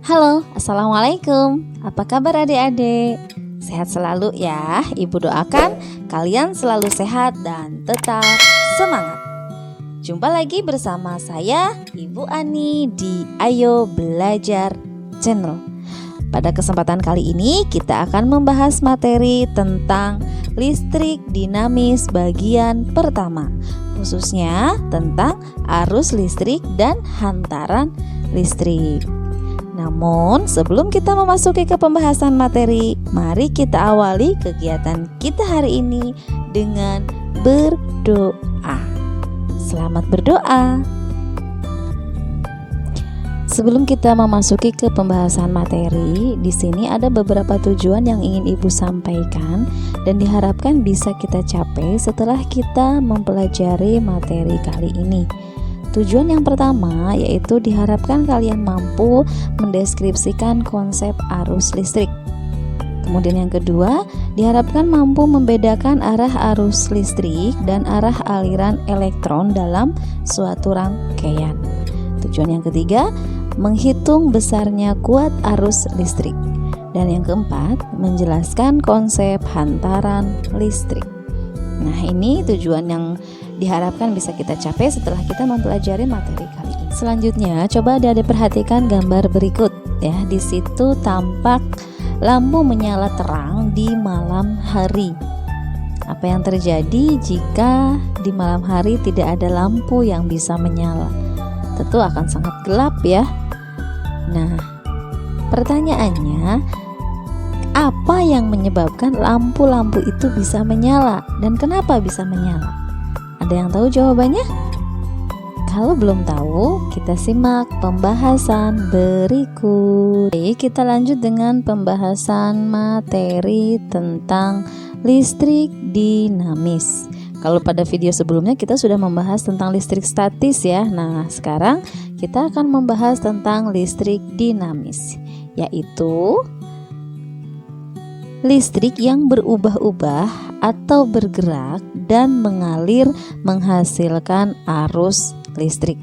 Halo, Assalamualaikum. Apa kabar adik-adik? Sehat selalu ya. Ibu doakan kalian selalu sehat dan tetap semangat. Jumpa lagi bersama saya, Ibu Ani di Ayo Belajar Channel. Pada kesempatan kali ini kita akan membahas materi tentang listrik dinamis bagian pertama, khususnya tentang arus listrik dan hantaran listrik. Namun sebelum kita memasuki ke pembahasan materi, mari kita awali kegiatan kita hari ini dengan berdoa. Selamat berdoa. Sebelum kita memasuki ke pembahasan materi, di sini ada beberapa tujuan yang ingin Ibu sampaikan dan diharapkan bisa kita capai setelah kita mempelajari materi kali ini. Tujuan yang pertama yaitu diharapkan kalian mampu mendeskripsikan konsep arus listrik. Kemudian yang kedua, diharapkan mampu membedakan arah arus listrik dan arah aliran elektron dalam suatu rangkaian. Tujuan yang ketiga, menghitung besarnya kuat arus listrik. Dan yang keempat, menjelaskan konsep hantaran listrik. Nah, ini tujuan yang diharapkan bisa kita capai setelah kita mempelajari materi kali ini. Selanjutnya, coba adik-adik perhatikan gambar berikut ya. Di situ tampak lampu menyala terang di malam hari. Apa yang terjadi jika di malam hari tidak ada lampu yang bisa menyala? Tentu akan sangat gelap ya. Nah, pertanyaannya, apa yang menyebabkan lampu-lampu itu bisa menyala dan kenapa bisa menyala? Ada yang tahu jawabannya? Kalau belum tahu, kita simak pembahasan berikut. Oke, kita lanjut dengan pembahasan materi tentang listrik dinamis. Kalau pada video sebelumnya kita sudah membahas tentang listrik statis ya. Nah, sekarang kita akan membahas tentang listrik dinamis, yaitu listrik yang berubah-ubah atau bergerak dan mengalir menghasilkan arus listrik.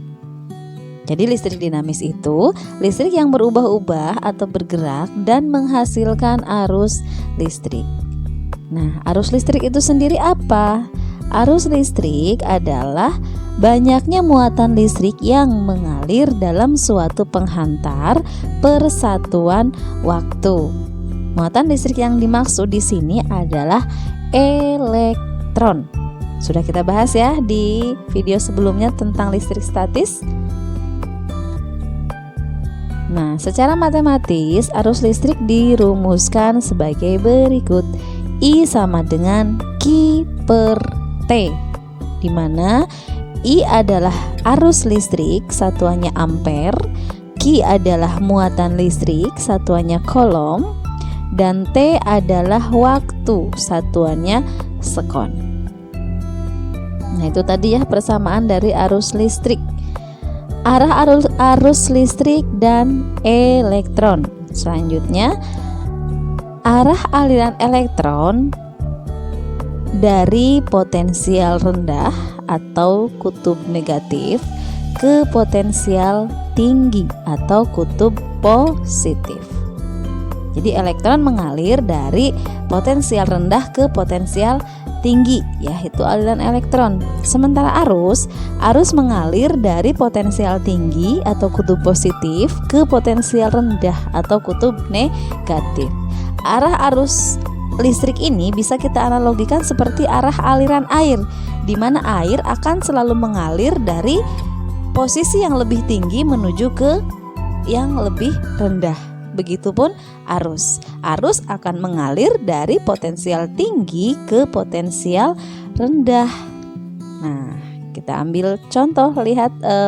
Jadi listrik dinamis itu listrik yang berubah-ubah atau bergerak dan menghasilkan arus listrik. Nah, arus listrik itu sendiri apa? Arus listrik adalah banyaknya muatan listrik yang mengalir dalam suatu penghantar persatuan waktu. Muatan listrik yang dimaksud di sini adalah elektron. Sudah kita bahas ya di video sebelumnya tentang listrik statis. Nah, secara matematis arus listrik dirumuskan sebagai berikut. I sama dengan Q per T, di mana I adalah arus listrik, satuannya ampere, Q adalah muatan listrik, satuannya coulomb, dan T adalah waktu, satuannya sekon. Nah, itu tadi ya persamaan dari arus listrik. Arah arus listrik dan elektron. Selanjutnya, arah aliran elektron dari potensial rendah atau kutub negatif ke potensial tinggi atau kutub positif. Jadi elektron mengalir dari potensial rendah ke potensial tinggi, yaitu aliran elektron. Sementara arus mengalir dari potensial tinggi atau kutub positif ke potensial rendah atau kutub negatif. Arah arus listrik ini bisa kita analogikan seperti arah aliran air, di mana air akan selalu mengalir dari posisi yang lebih tinggi menuju ke yang lebih rendah. Begitupun arus akan mengalir dari potensial tinggi ke potensial rendah. Nah, kita ambil contoh,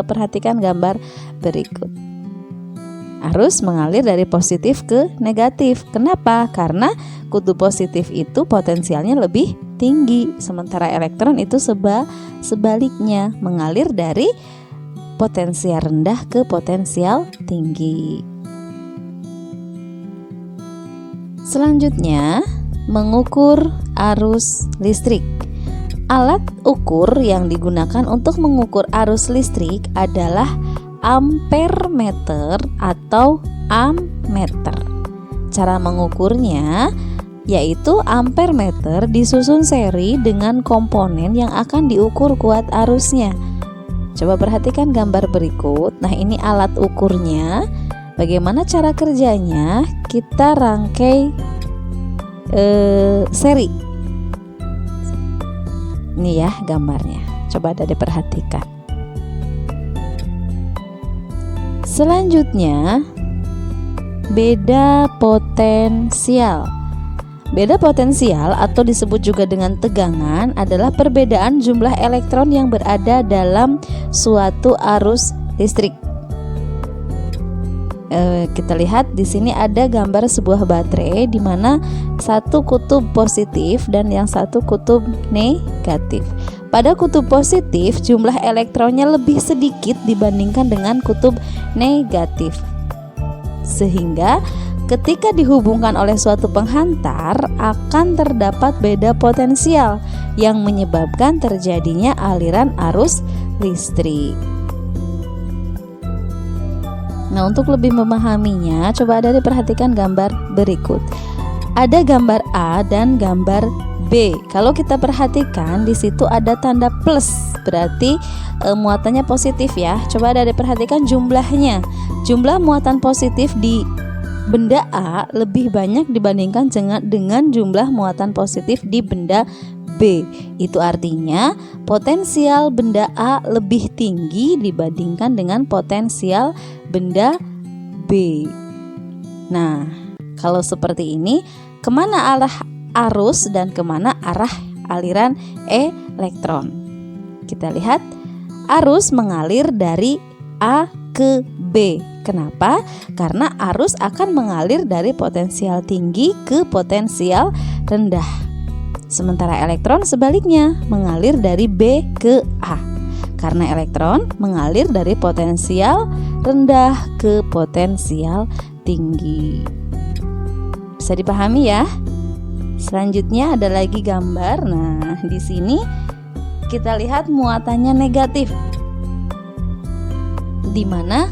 perhatikan gambar berikut. Arus mengalir dari positif ke negatif. Kenapa? Karena kutub positif itu potensialnya lebih tinggi, sementara elektron itu sebaliknya, mengalir dari potensial rendah ke potensial tinggi. Selanjutnya, mengukur arus listrik. Alat ukur yang digunakan untuk mengukur arus listrik adalah ampermeter atau ammeter. Cara mengukurnya yaitu ampere meter disusun seri dengan komponen yang akan diukur kuat arusnya. Coba perhatikan gambar berikut. Nah, ini alat ukurnya. Bagaimana cara kerjanya? Kita rangkai seri. Ini ya gambarnya. Coba ada diperhatikan. Selanjutnya, beda potensial. Beda potensial atau disebut juga dengan tegangan adalah perbedaan jumlah elektron yang berada dalam suatu arus listrik. Kita lihat di sini ada gambar sebuah baterai di mana satu kutub positif dan yang satu kutub negatif. Pada kutub positif jumlah elektronnya lebih sedikit dibandingkan dengan kutub negatif. Sehingga ketika dihubungkan oleh suatu penghantar akan terdapat beda potensial yang menyebabkan terjadinya aliran arus listrik. Nah, untuk lebih memahaminya, coba ada diperhatikan gambar berikut. Ada gambar A dan gambar B. Kalau kita perhatikan di situ ada tanda plus, berarti muatannya positif ya. Coba ada diperhatikan jumlahnya. Jumlah muatan positif di benda A lebih banyak dibandingkan dengan jumlah muatan positif di benda B. Itu artinya potensial benda A lebih tinggi dibandingkan dengan potensial benda B. Nah, kalau seperti ini, kemana arah arus dan kemana arah aliran elektron? Kita lihat, arus mengalir dari A ke B. Kenapa? Karena arus akan mengalir dari potensial tinggi ke potensial rendah. Sementara elektron sebaliknya mengalir dari B ke A. Karena elektron mengalir dari potensial rendah ke potensial tinggi. Bisa dipahami ya? Selanjutnya ada lagi gambar. Nah, di sini kita lihat muatannya negatif. Di mana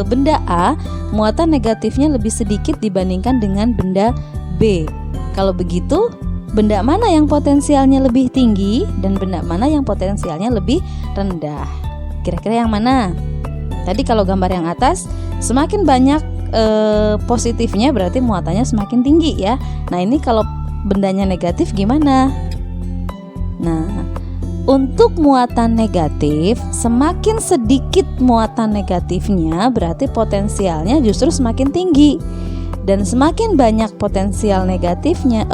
benda A muatan negatifnya lebih sedikit dibandingkan dengan benda B. Kalau begitu, benda mana yang potensialnya lebih tinggi dan benda mana yang potensialnya lebih rendah? Kira-kira yang mana? Tadi kalau gambar yang atas, semakin banyak positifnya berarti muatannya semakin tinggi ya. Nah, ini kalau bendanya negatif gimana? Nah, untuk muatan negatif, semakin sedikit muatan negatifnya berarti potensialnya justru semakin tinggi. Dan semakin banyak potensial negatifnya,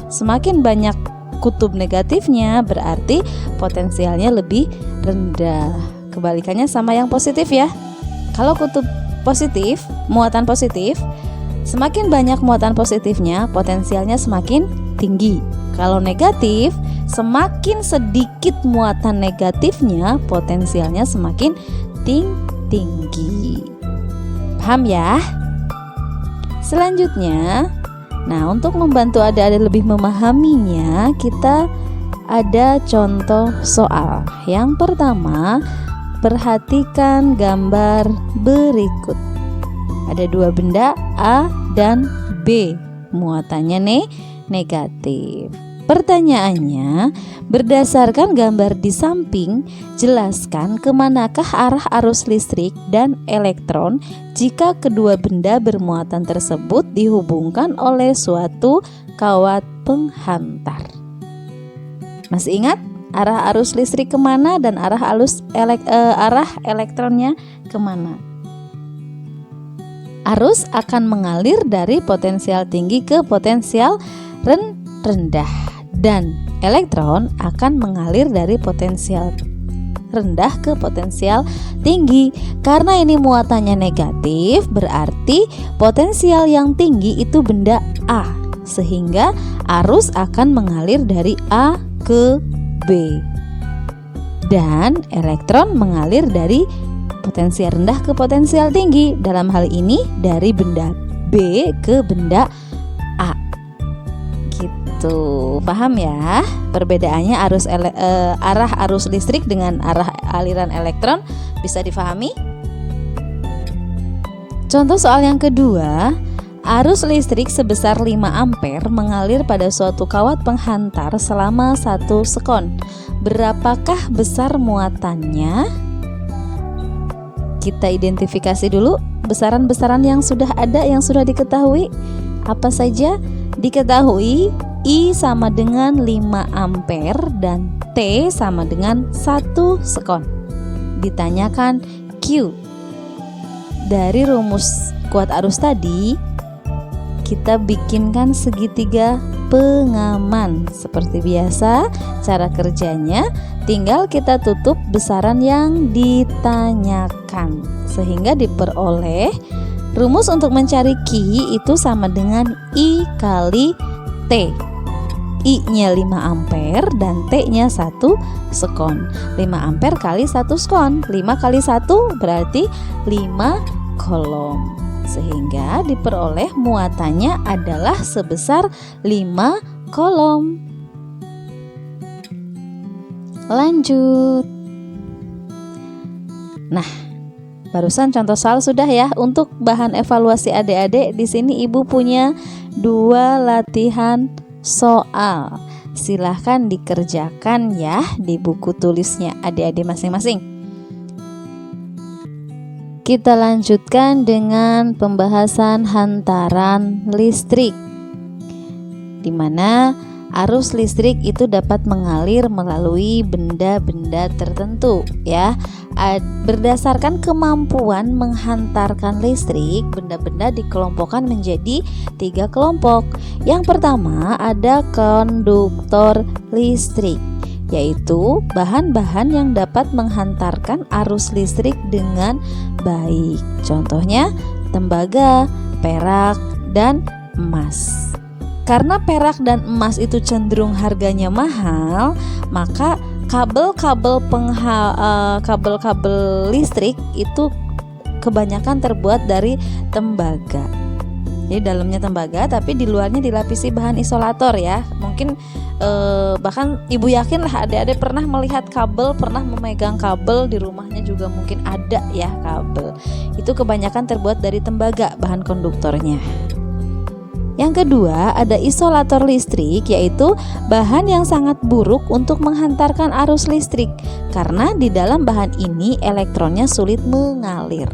semakin banyak kutub negatifnya berarti potensialnya lebih rendah. Kebalikannya sama yang positif ya. Kalau kutub positif, muatan positif, semakin banyak muatan positifnya, potensialnya semakin tinggi. Kalau negatif, semakin sedikit muatan negatifnya, potensialnya semakin tinggi. Paham ya? Selanjutnya, nah untuk membantu adik-adik lebih memahaminya, kita ada contoh soal. Yang pertama, perhatikan gambar berikut. Ada dua benda A dan B, muatannya negatif. Pertanyaannya, berdasarkan gambar di samping, jelaskan kemanakah arah arus listrik dan elektron jika kedua benda bermuatan tersebut dihubungkan oleh suatu kawat penghantar. Masih ingat arah arus listrik kemana dan arah arah elektronnya kemana? Arus akan mengalir dari potensial tinggi ke potensial rendah, dan elektron akan mengalir dari potensial rendah ke potensial tinggi. Karena ini muatannya negatif, berarti potensial yang tinggi itu benda A, sehingga arus akan mengalir dari A ke B, dan elektron mengalir dari potensial rendah ke potensial tinggi. Dalam hal ini dari benda B ke benda A. Gitu. Paham ya? Perbedaannya arah arus listrik dengan arah aliran elektron bisa difahami? Contoh soal yang kedua, arus listrik sebesar 5 ampere mengalir pada suatu kawat penghantar selama 1 sekon. Berapakah besar muatannya? Kita identifikasi dulu besaran-besaran yang sudah ada, yang sudah diketahui. Apa saja? Diketahui I sama dengan 5 ampere dan T sama dengan 1 sekon. Ditanyakan Q. Dari rumus kuat arus tadi, kita bikinkan segitiga pengaman. Seperti biasa, cara kerjanya tinggal kita tutup besaran yang ditanyakan, sehingga diperoleh rumus untuk mencari Q itu sama dengan I kali T. I-nya 5 ampere dan T-nya 1 sekon. 5 ampere kali 1 sekon. 5 kali 1 berarti 5 kolom. Sehingga diperoleh muatannya adalah sebesar 5 kolom. Lanjut. Nah, barusan contoh soal sudah ya. Untuk bahan evaluasi adik-adik, di sini Ibu punya 2 latihan soal. Silahkan dikerjakan ya di buku tulisnya adik-adik masing-masing. Kita lanjutkan dengan pembahasan hantaran listrik, di mana arus listrik itu dapat mengalir melalui benda-benda tertentu ya. Berdasarkan kemampuan menghantarkan listrik, benda-benda dikelompokkan menjadi 3 kelompok. Yang pertama ada konduktor listrik, yaitu bahan-bahan yang dapat menghantarkan arus listrik dengan baik. Contohnya tembaga, perak, dan emas. Karena perak dan emas itu cenderung harganya mahal, maka kabel-kabel listrik itu kebanyakan terbuat dari tembaga. Jadi dalamnya tembaga, tapi di luarnya dilapisi bahan isolator ya. Mungkin bahkan Ibu yakin lah adik-adik pernah melihat kabel, pernah memegang kabel, di rumahnya juga mungkin ada ya kabel. Itu kebanyakan terbuat dari tembaga bahan konduktornya. Yang kedua ada isolator listrik, yaitu bahan yang sangat buruk untuk menghantarkan arus listrik karena di dalam bahan ini elektronnya sulit mengalir.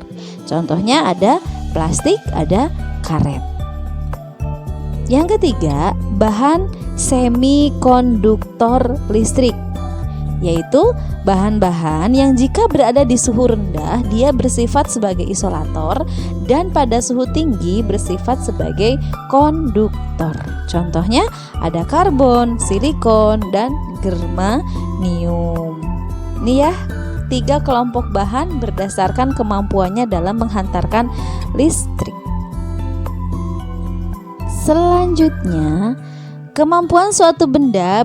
Contohnya ada plastik, ada karet. Yang ketiga, bahan semikonduktor listrik, yaitu bahan-bahan yang jika berada di suhu rendah dia bersifat sebagai isolator dan pada suhu tinggi bersifat sebagai konduktor. Contohnya ada karbon, silikon, dan germanium. Ini ya 3 kelompok bahan berdasarkan kemampuannya dalam menghantarkan listrik. Selanjutnya, kemampuan suatu benda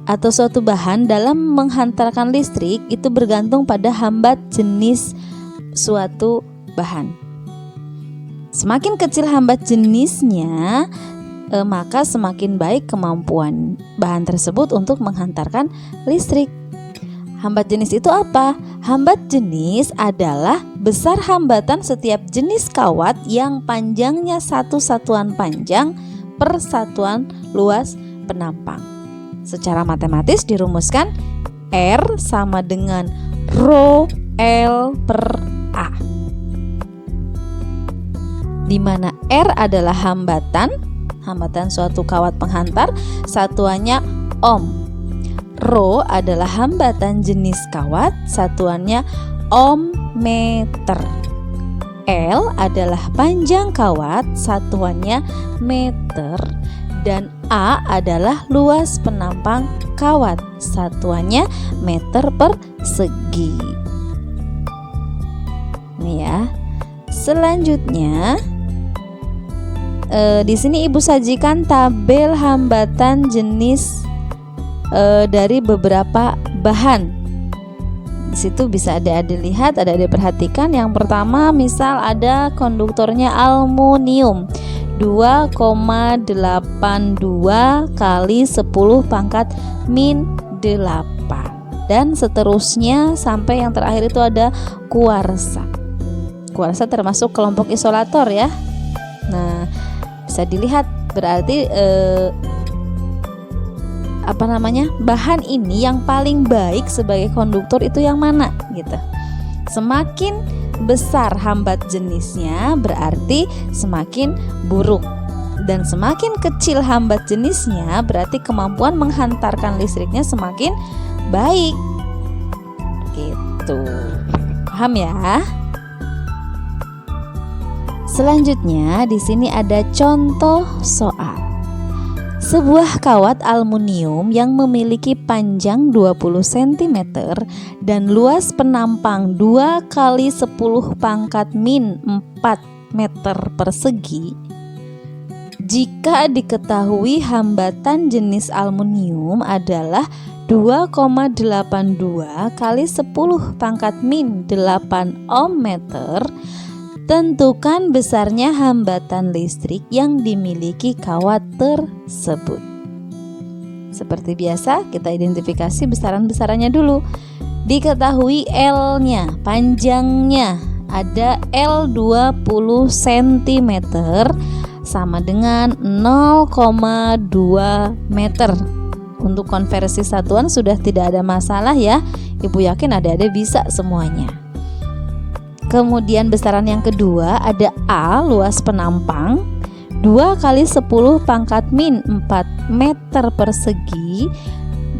atau suatu bahan dalam menghantarkan listrik itu bergantung pada hambat jenis suatu bahan. Semakin kecil hambat jenisnya, maka semakin baik kemampuan bahan tersebut untuk menghantarkan listrik. Hambat jenis itu apa? Hambat jenis adalah besar hambatan setiap jenis kawat yang panjangnya 1 satuan panjang per satuan luas penampang. Secara matematis dirumuskan R sama dengan Rho L per A, di mana R adalah hambatan suatu kawat penghantar, satuannya ohm. Rho adalah hambatan jenis kawat, satuannya ohm meter. L adalah panjang kawat, satuannya meter. Dan A adalah luas penampang kawat, satuannya meter persegi. Ini ya. Selanjutnya, di sini Ibu sajikan tabel hambatan jenis dari beberapa bahan. Di situ bisa adik-adik lihat, adik-adik perhatikan. Yang pertama, misal ada konduktornya aluminium 2,82 kali 10 pangkat min 8, dan seterusnya sampai yang terakhir itu ada kuarsa. kuarsa termasuk kelompok isolator ya. Nah, bisa dilihat berarti bahan ini yang paling baik sebagai konduktor itu yang mana gitu. Semakin besar hambat jenisnya berarti semakin buruk, dan semakin kecil hambat jenisnya berarti kemampuan menghantarkan listriknya semakin baik. Gitu. Paham ya? Selanjutnya di sini ada contoh soal. Sebuah kawat aluminium yang memiliki panjang 20 cm dan luas penampang 2 kali 10 pangkat min 4 meter persegi. Jika diketahui hambatan jenis aluminium adalah 2,82 kali 10 pangkat min 8 ohm meter, tentukan besarnya hambatan listrik yang dimiliki kawat tersebut. Seperti biasa, kita identifikasi besaran-besarannya dulu. Diketahui L-nya, panjangnya ada L 20 cm sama dengan 0,2 meter. Untuk konversi satuan sudah tidak ada masalah ya. Ibu yakin adik-adik bisa semuanya. Kemudian besaran yang kedua ada A, luas penampang 2 kali 10 pangkat min 4 meter persegi,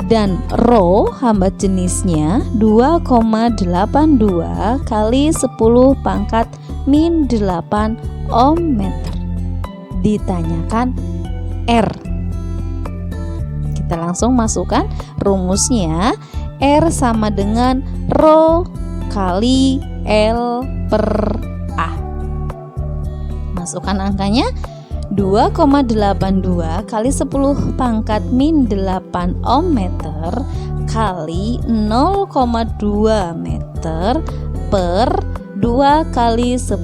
dan Rho hambat jenisnya 2,82 kali 10 pangkat min 8 ohm meter. Ditanyakan R. Kita langsung masukkan rumusnya. R sama dengan Rho kali L per A. Masukkan angkanya 2,82 kali 10 pangkat min 8 ohm meter kali 0,2 meter per 2 kali 10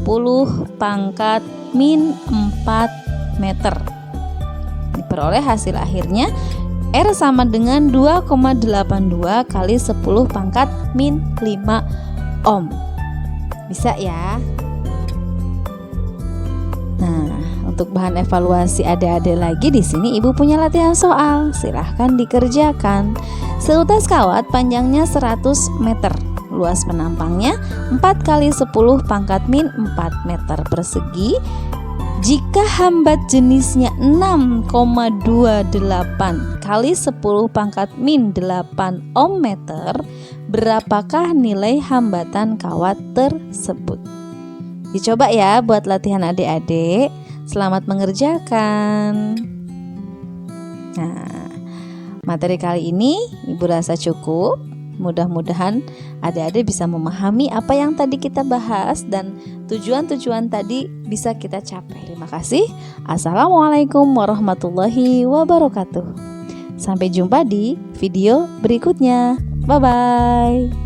pangkat min 4 meter. Diperoleh hasil akhirnya R sama dengan 2,82 kali 10 pangkat min 5 ohm. Bisa ya? Nah, untuk bahan evaluasi adik-adik lagi di sini Ibu punya latihan soal. Silahkan dikerjakan. Seutas kawat panjangnya 100 meter. Luas penampangnya 4 kali 10 pangkat min 4 meter persegi. Jika hambat jenisnya 6,28 kali 10 pangkat min 8 ohm meter, berapakah nilai hambatan kawat tersebut? Dicoba ya buat latihan adik-adik. Selamat mengerjakan. Nah, materi kali ini Ibu rasa cukup. Mudah-mudahan adik-adik bisa memahami apa yang tadi kita bahas dan tujuan-tujuan tadi bisa kita capai. Terima kasih. Assalamualaikum warahmatullahi wabarakatuh. Sampai jumpa di video berikutnya. Bye-bye.